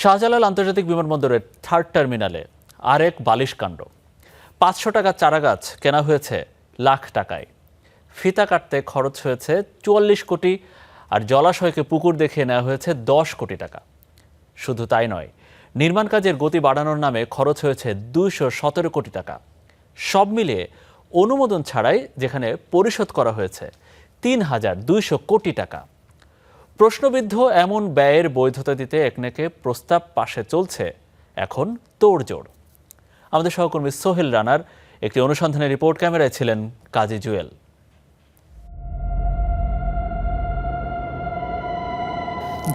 শাহজালাল আন্তর্জাতিক বিমানবন্দরের থার্ড টার্মিনালে আরেক বালিশ কাণ্ড। 500 টাকা চারাগাছ কেনা হয়েছে লাখ টাকায়। ফিতা কাটতে খরচ হয়েছে 44 কোটি, আর জলাশয়কে পুকুর দেখিয়ে নেওয়া হয়েছে 10 কোটি টাকা। শুধু তাই নয়, নির্মাণ কাজের গতি বাড়ানোর নামে খরচ হয়েছে 217 কোটি টাকা। সব মিলিয়ে অনুমোদন ছাড়াই যেখানে পরিশোধ করা হয়েছে 3,200 কোটি টাকা। প্রশ্নবিদ্ধ এমন ব্যয়ের বৈধতা দিতে একনেকে প্রস্তাব পাশে চলছে এখন তোড়জোড়। আমাদের সহকর্মী সোহেল রানার একটি অনুসন্ধানের রিপোর্ট, ক্যামেরায় ছিলেন কাজী জুয়েল।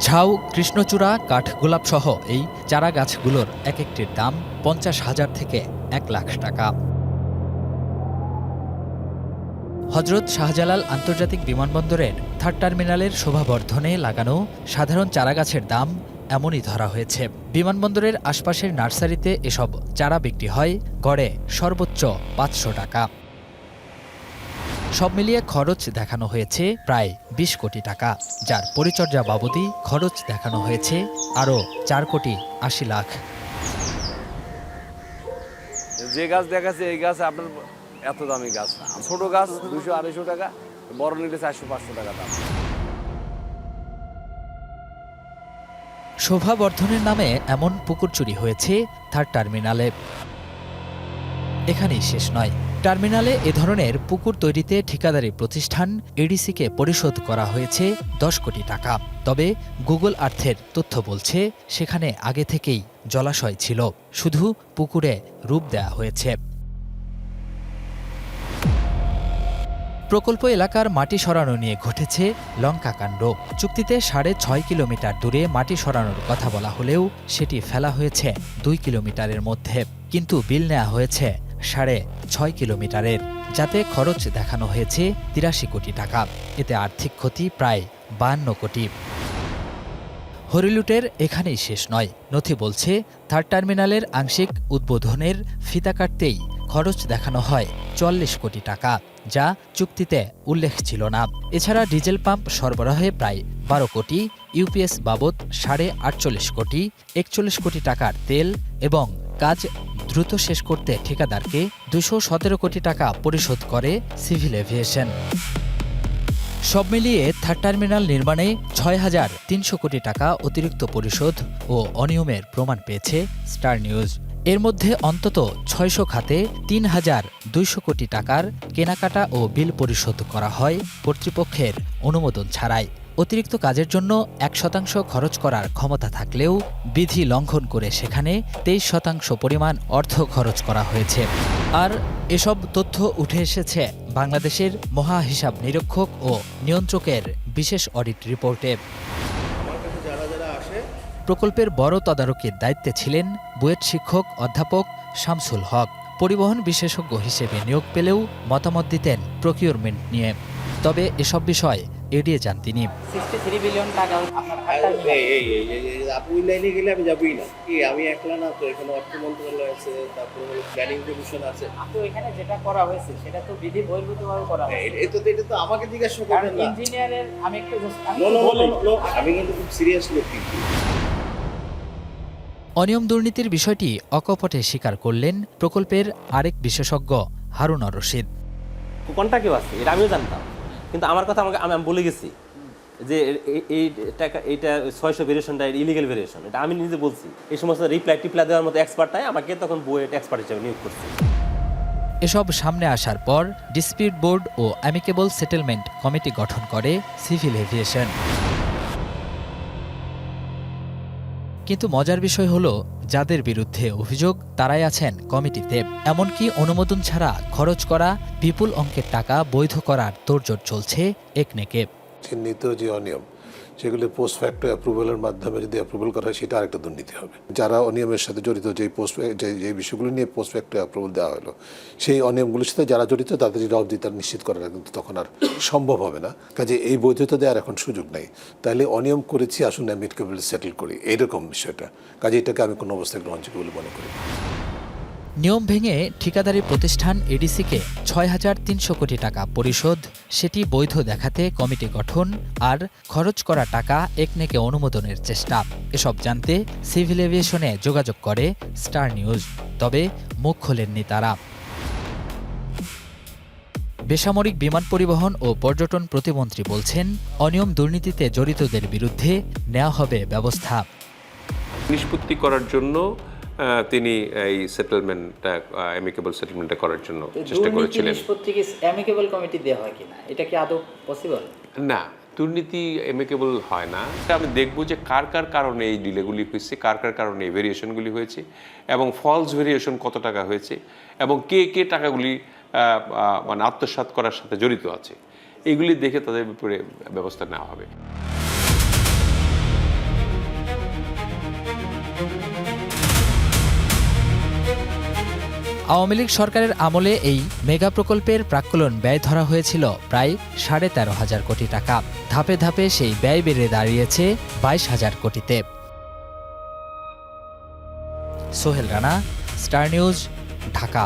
ঝাউ, কৃষ্ণচূড়া, কাঠগোলাপ সহ এই চারা গাছগুলোর এক একটির দাম 50,000 থেকে 1 লাখ টাকা। হযরত শাহজালাল আন্তর্জাতিক বিমানবন্দরের থার্ড টার্মিনালের শোভাবর্ধনে লাগানো সাধারণ চারাগাছের দাম এমনই ধরা হয়েছে। বিমানবন্দরের আশপাশের নার্সারিতে এসব চারা বিক্রি হয় গড়ে সর্বোচ্চ 500 টাকা। সব মিলিয়ে খরচ দেখানো হয়েছে প্রায় 20 কোটি টাকা, যার পরিচর্যা বাবদি খরচ দেখানো হয়েছে আরও 4 কোটি 80 লাখ। যে গাছ দেখাচ্ছে এই গাছ আপনার এত দামি গাছ, ছোট গাছ 200-250 টাকা, বড় নিলে 400-500 টাকা দাম। শোভাবর্ধনের নামে এমন পুকুর চুরি হয়েছে থার্ড টার্মিনালে। এখানেই শেষ নয়, টার্মিনালে এ ধরনের পুকুর তৈরিতে ঠিকাদারি প্রতিষ্ঠান এডিসিকে পরিশোধ করা হয়েছে 10 কোটি টাকা। তবে গুগল আর্থের তথ্য বলছে সেখানে আগে থেকেই জলাশয় ছিল, শুধু পুকুরে রূপ দেয়া হয়েছে। প্রকল্প এলাকার মাটি সরানো নিয়ে ঘটেছে লঙ্কাকাণ্ড। চুক্তিতে 6.5 কিলোমিটার দূরে মাটি সরানোর কথা বলা হলেও সেটি ফেলা হয়েছে 2 কিলোমিটারের মধ্যে, কিন্তু বিল নেওয়া হয়েছে 6.5 কিলোমিটারের, যাতে খরচ দেখানো হয়েছে 83 কোটি টাকা। এতে আর্থিক ক্ষতি প্রায় 52 কোটি। হরিলুটের এখানেই শেষ নয়। নথি বলছে থার্ড টার্মিনালের আংশিক উদ্বোধনের ফিতা কাটতেই খরচ দেখানো হয় 44 কোটি টাকা, যা চুক্তিতে উল্লেখ ছিল না। এছাড়া ডিজেল পাম্প সরবরাহে প্রায় 12 কোটি, ইউপিএস বাবদ 48.5 কোটি, 41 কোটি টাকার তেল এবং কাজ দ্রুত শেষ করতে ঠিকাদারকে 217 কোটি টাকা পরিশোধ করে সিভিল এভিয়েশন। সব মিলিয়ে থার্ড টার্মিনাল নির্মাণে 6,300 কোটি টাকা অতিরিক্ত পরিশোধ ও অনিয়মের প্রমাণ পেয়েছে স্টার নিউজ। এর মধ্যে অন্তত 600 খাতে 3,200 কোটি টাকার কেনাকাটা ও বিল পরিশোধ করা হয় কর্তৃপক্ষের অনুমোদন ছাড়াই। অতিরিক্ত কাজের জন্য 1% খরচ করার ক্ষমতা থাকলেও বিধি লঙ্ঘন করে সেখানে 23% পরিমাণ অর্থ খরচ করা হয়েছে। আর এসব তথ্য উঠে এসেছে বাংলাদেশের মহা হিসাব নিরীক্ষক ও নিয়ন্ত্রকের বিশেষ অডিট রিপোর্টে। প্রকল্পের বড় তদারকির দায়িত্বে ছিলেন বুয়েট শিক্ষক অধ্যাপক শামসুল হক। পরিবহন বিশেষজ্ঞ হিসেবে নিয়োগ পেলেও মতামত দিতেন প্রকিউরমেন্ট নিয়ে। তবে এসব বিষয় এড়িয়ে যান তিনি। 63 বিলিয়ন টাকা আপনি লাইনে গেলে আমি যাবই না। কি আমি একলা না, তো এখানে অর্থ মন্ত্রণালয় আছে, তারপরে প্ল্যানিং কমিশন আছে। তো এখানে যেটা করা হয়েছে সেটা তো বিধি বহির্ভূতভাবে করা হয়েছে। এটা তো আমাকে জিজ্ঞাসা করবেন না। ইঞ্জিনিয়ারের আমি একটু আমি কিন্তু খুব সিরিয়াস লোক। অনিয়ম দুর্নীতির বিষয়টি অকপটে স্বীকার করলেন প্রকল্পের আরেক বিশেষজ্ঞ হারুন রশিদ। কোনটা কেউ আছে এটা আমিও জানতাম, কিন্তু আমার কথা আমি বলে গেছি যে এই টাকা, এইটা 600 ভেরিয়েশনটা ইলিগেল ভেরিয়েশন, এটা আমি নিজে বলছি। এই সমস্ত রিপ্লাই দেওয়ার মতো এক্সপার্ট নাই, আমাকে তখন বুয়েট এক্সপার্ট হিসেবে নিয়োগ করছে। এসব সামনে আসার পর ডিসপিউট বোর্ড ও অ্যামিকেবল সেটেলমেন্ট কমিটি গঠন করে সিভিল এভিয়েশন। কিন্তু মজার বিষয় হলো, যাদের বিরুদ্ধে অভিযোগ তারাই আছেন কমিটিতে। এমনকি অনুমোদন ছাড়া খরচ করা বিপুল অঙ্কের টাকা বৈধ করার তোড়জোড় চলছে একনেকে। চিহ্নিত যে অনিয়ম, সেগুলি পোস্ট ফ্যাক্টর অ্যাপ্রুভালের মাধ্যমে যদি অ্যাপ্রুভাল করা হয়, সেটা আরেকটা দুর্নীতি হবে। যারা অনিয়মের সাথে জড়িত, যে বিষয়গুলো নিয়ে পোস্ট ফ্যাক্টর অ্যাপ্রুভাল দেওয়া হলো, সেই অনিয়মগুলোর সাথে যারা জড়িত তাদের জবাবদিহিতা নিশ্চিত করাটা কিন্তু তখন আর সম্ভব হবে না। কাজে এই বৈধতা দেওয়ার এখন সুযোগ নেই। তাহলে অনিয়ম করেছি, আসুন অ্যামিকেবলি সেটেল করি, এইরকম বিষয়টা। কাজে এটাকে আমি কোনো অবস্থায় গ্রহণযোগ্য বলে মনে করি। নিয়ম ভেঙে ঠিকাদারি প্রতিষ্ঠান এডিসিকে ৬,৩০০ কোটি টাকা পরিশোধ, সেটি বৈধ দেখাতে কমিটি গঠন আর খরচ করা টাকা একনেকে অনুমোদনের চেষ্টা। এসব জানতে সিভিল এভিয়েশনে যোগাযোগ করে স্টার নিউজ, তবে মুখ খোলেননি তারা। বেসামরিক বিমান পরিবহন ও পর্যটন প্রতিমন্ত্রী বলছেন, অনিয়ম দুর্নীতিতে জড়িতদের বিরুদ্ধে নেওয়া হবে ব্যবস্থা। নিষ্পত্তি করার জন্য তিনি এই সেটেলমেন্টটা অ্যামিকেবল সেটেলমেন্টটা করার জন্য চেষ্টা করেছিলেন। নিষ্পত্তি কি অ্যামিকেবল কমিটি দেওয়া হয় কিনা, এটা কি আদৌ পসিবল? না, দুর্নীতি অ্যামিকেবল হয় না। আমি দেখব যে কার কার কারণে এই ডিলেগুলি হয়েছে, কার কার কারণে এই ভেরিয়েশনগুলি হয়েছে, এবং ফলস ভেরিয়েশন কত টাকা হয়েছে, এবং কে কে টাকাগুলি মানে আত্মসাৎ করার সাথে জড়িত আছে, এগুলি দেখে তাদের উপরে ব্যবস্থা নেওয়া হবে। আওয়ামী লীগ সরকারের আমলে এই মেগা প্রকল্পের প্রাক্কলন ব্যয় ধরা হয়েছিল প্রায় 13,500 কোটি টাকা। ধাপে ধাপে সেই ব্যয় বেড়ে দাঁড়িয়েছে 22,000 কোটিতে। Sohel Rana, star news, Dhaka.